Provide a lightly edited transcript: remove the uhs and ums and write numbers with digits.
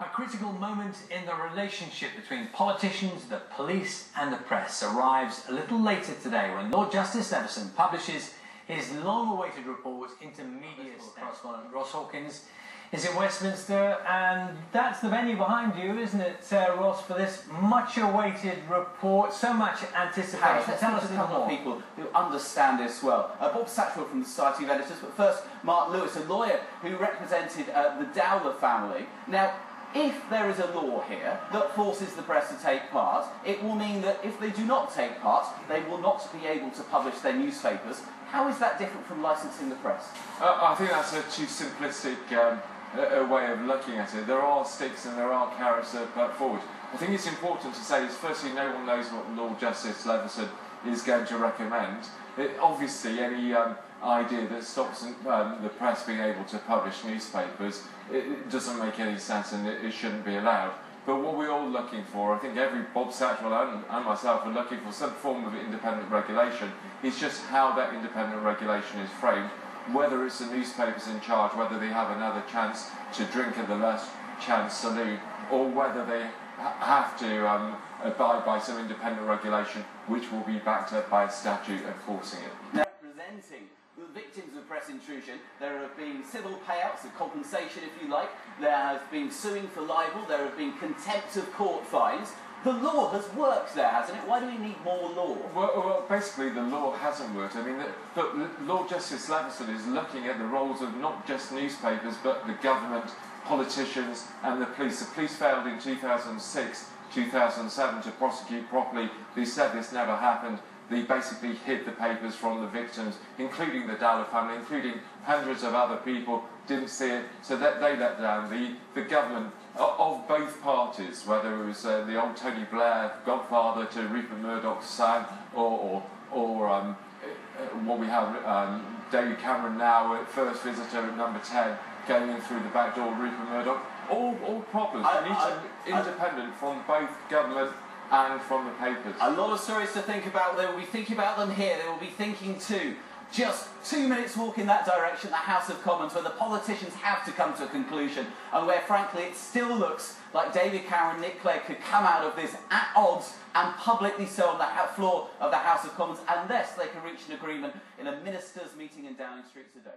A critical moment in the relationship between politicians, the police and the press arrives a little later today when Lord Justice Leveson publishes his long-awaited report into media. Correspondent Ross Hawkins is in Westminster, and that's the venue behind you, isn't it, Ross, for this much-awaited report, so much anticipation. Tell us a couple of people who understand this well. Bob Satchwell from the Society of Editors, but first Mark Lewis, a lawyer who represented the Dowler family. Now, if there is a law here that forces the press to take part, it will mean that if they do not take part, they will not be able to publish their newspapers. How is that different from licensing the press? I think that's a too simplistic a way of looking at it. There are sticks and there are carrots that put forward. I think it's important to say is, firstly, no one knows what Lord Justice Leveson is going to recommend. Obviously, any idea that stops the press being able to publish newspapers, it doesn't make any sense, and it shouldn't be allowed. But what we're all looking for, I think every Bob Satchwell and myself are looking for some form of independent regulation. It's just how that independent regulation is framed, whether it's the newspapers in charge, whether they have another chance to drink at the last chance saloon, or whether they have to abide by some independent regulation which will be backed up by a statute enforcing it. Now, representing the victims of press intrusion, there have been civil payouts, a compensation if you like, there have been suing for libel, there have been contempt of court fines. The law has worked there, hasn't it? Why do we need more law? Well, basically the law hasn't worked. I mean, but Lord Justice Leveson is looking at the roles of not just newspapers, but the government, politicians and the police. The police failed in 2006, 2007 to prosecute properly. They said this never happened. They basically hid the papers from the victims, including the Dowler family, including hundreds of other people, didn't see it, so that they let down. The government of both parties, whether it was the old Tony Blair, godfather to Rupert Murdoch's son, or what we have, David Cameron now, first visitor at number 10, going in through the back door, Rupert Murdoch, all problems, independent from both government and from the papers. A lot of stories to think about. They will be thinking about them here. They will be thinking too. Just 2 minutes walk in that direction, the House of Commons, where the politicians have to come to a conclusion, and where, frankly, it still looks like David Cameron, Nick Clegg could come out of this at odds and publicly so on the floor of the House of Commons, unless they can reach an agreement in a ministers' meeting in Downing Street today.